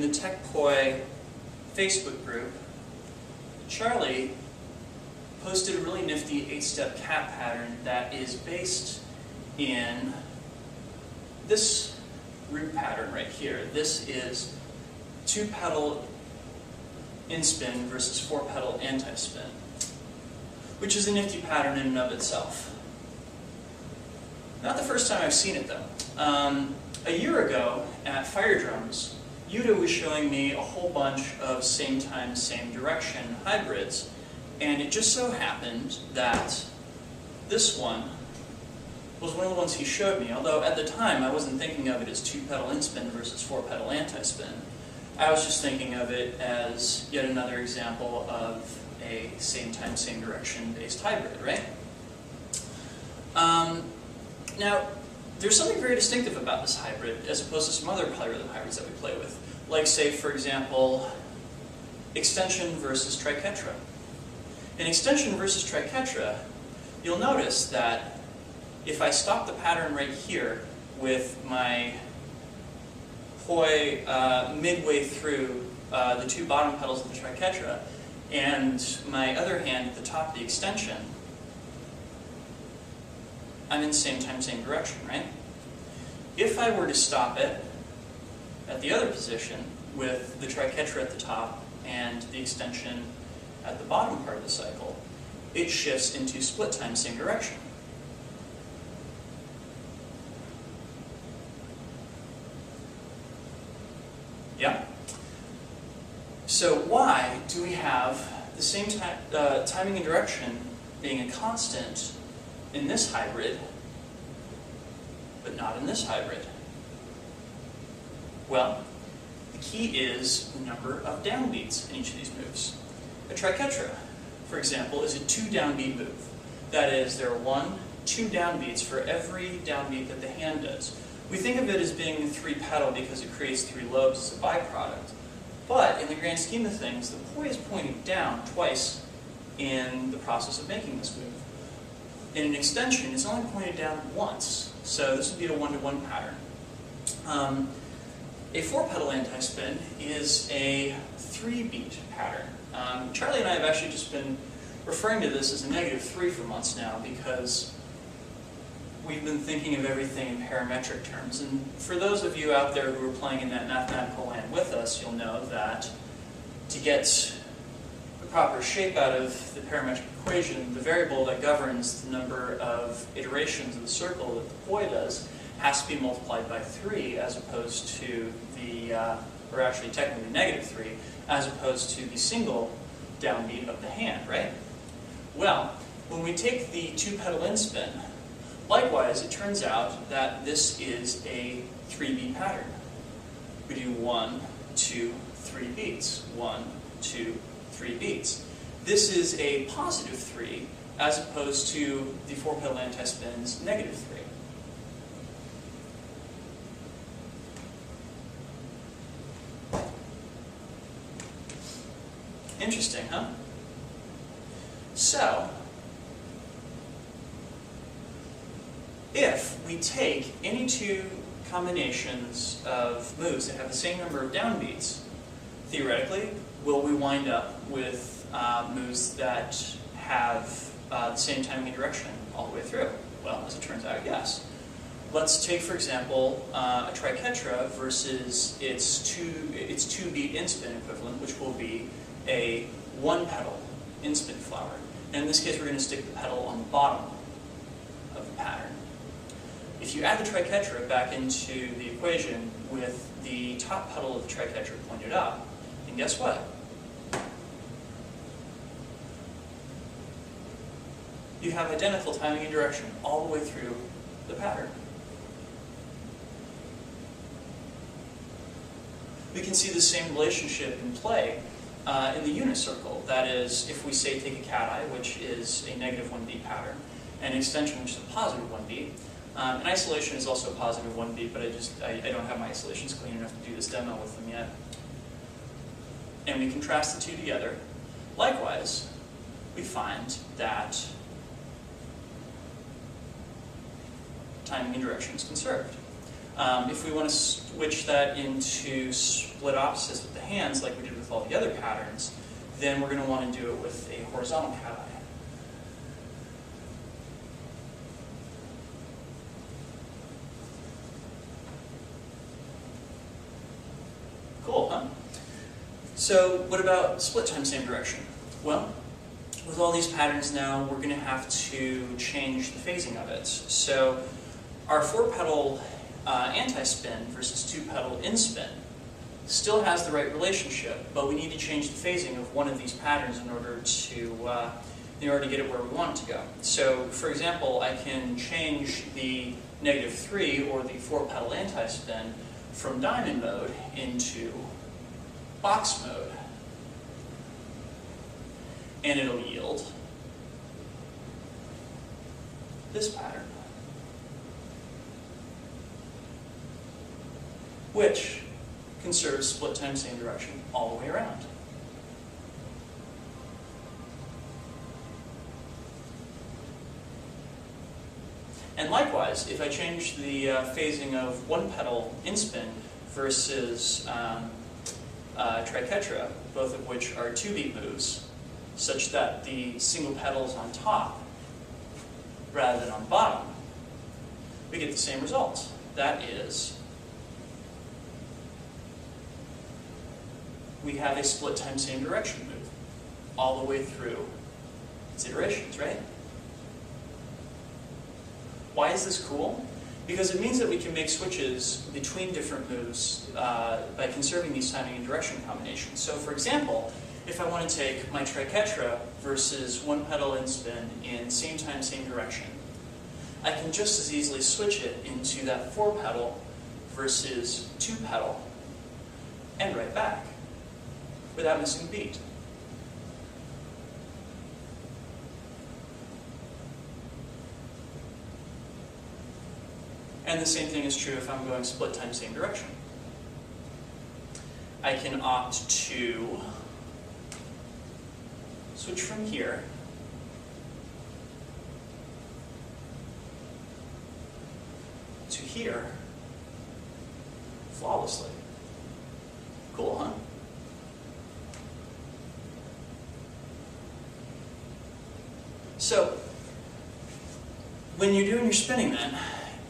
the TechPoi Facebook group, Charlie posted a really nifty 8-step cat pattern that is based in this root pattern right here. This is 2-pedal in-spin versus 4-pedal anti-spin, which is a nifty pattern in and of itself. Not the first time I've seen it though. A year ago at Fire Drums, Yuta was showing me a whole bunch of same time, same direction hybrids, and it just so happened that this one was one of the ones he showed me, although at the time I wasn't thinking of it as 2-pedal in-spin versus 4-pedal anti-spin. I was just thinking of it as yet another example of a same time, same direction based hybrid, right? Now, there's something very distinctive about this hybrid as opposed to some other polyrhythm hybrids that we play with. Like, say, for example, extension versus triquetra. In extension versus triquetra, you'll notice that if I stop the pattern right here with my poi midway through the 2 bottom pedals of the triquetra, and my other hand at the top of the extension, I'm in same time, same direction, right? If I were to stop it at the other position with the triquetra at the top and the extension at the bottom part of the cycle, it shifts into split time, same direction. Yeah? So why do we have the same timing and direction being a constant in this hybrid, but not in this hybrid? Well, the key is the number of downbeats in each of these moves. A triquetra, for example, is a 2 downbeat move. That is, there are 2 downbeats for every downbeat that the hand does. We think of it as being a 3-pedal because it creates 3 lobes as a byproduct. But in the grand scheme of things, the poi is pointing down twice in the process of making this move. In an extension, it's only pointed down once, so this would be a 1-to-1 pattern. A 4-pedal anti-spin is a 3-beat pattern. Charlie and I have actually just been referring to this as a -3 for months now because we've been thinking of everything in parametric terms. And for those of you out there who are playing in that mathematical land with us, you'll know that to get the proper shape out of the parametric equation, the variable that governs the number of iterations of the circle that the poi does has to be multiplied by 3 as opposed to the, or actually technically -3, as opposed to the single downbeat of the hand, right? Well, when we take the 2-pedal in-spin, likewise, it turns out that this is a 3-beat pattern. We do 1, 2, 3 beats. 1, 2, 3 beats. This is a positive 3 as opposed to the 4-pedal anti-spin's -3. Interesting, huh? So, if we take any 2 combinations of moves that have the same number of downbeats, theoretically, will we wind up with moves that have the same timing and direction all the way through? Well, as it turns out, yes. Let's take, for example, a triquetra versus its 2-beat in-spin equivalent, which will be a 1-pedal in-spin flower. And in this case, we're going to stick the pedal on the bottom of the pattern. If you add the triquetra back into the equation with the top pedal of the triquetra pointed up, then guess what? You have identical timing and direction all the way through the pattern. We can see the same relationship in play in the unit circle. That is, if we say take a cat eye, which is a -1-beat pattern, and extension, which is a positive 1-beat. And isolation is also a positive 1-beat, but I don't have my isolations clean enough to do this demo with them yet. And we contrast the 2 together. Likewise, we find that timing and direction is conserved. If we want to switch that into split opposites with the hands, like we did with all the other patterns, then we're going to want to do it with a horizontal cat eye. Cool, huh? So what about split time same direction? Well, with all these patterns now, we're going to have to change the phasing of it. So our 4-pedal anti-spin versus 2-pedal in-spin still has the right relationship, but we need to change the phasing of one of these patterns in order to get it where we want it to go. So, for example, I can change the -3 or the 4-pedal anti-spin from diamond mode into box mode, and it'll yield this pattern, which conserves split time same direction all the way around. And likewise, if I change the phasing of 1-pedal in-spin versus triquetra, both of which are 2-beat moves, such that the single pedal is on top rather than on bottom, we get the same result. That is, we have a split time same direction move all the way through its iterations, right? Why is this cool? Because it means that we can make switches between different moves by conserving these timing and direction combinations. So for example, if I want to take my triquetra versus 1-pedal in-spin in same time, same direction, I can just as easily switch it into that 4-pedal versus 2-pedal and right back without missing a beat. And the same thing is true if I'm going split time, same direction. I can opt to switch from here to here flawlessly. Cool, huh? So, when you're doing your spinning then,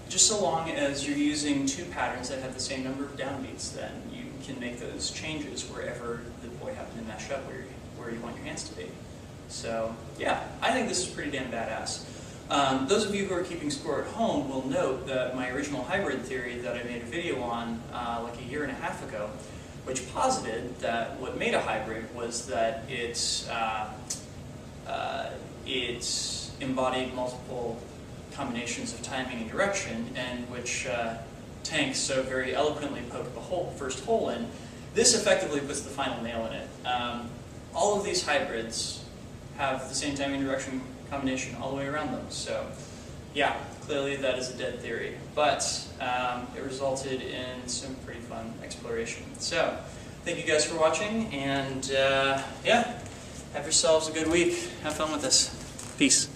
just so long as you're using 2 patterns that have the same number of downbeats, then you can make those changes wherever the boy happen to mesh up where you want your hands to be. So, yeah, I think this is pretty damn badass. Those of you who are keeping score at home will note that my original hybrid theory that I made a video on like a year and a half ago, which posited that what made a hybrid was that it embodied multiple combinations of timing and direction, and which Tank so very eloquently poked the first hole in. This effectively puts the final nail in it. All of these hybrids have the same timing and direction combination all the way around them. So, yeah, clearly that is a dead theory, but it resulted in some pretty fun exploration. So, thank you guys for watching, and yeah, have yourselves a good week. Have fun with this. Peace.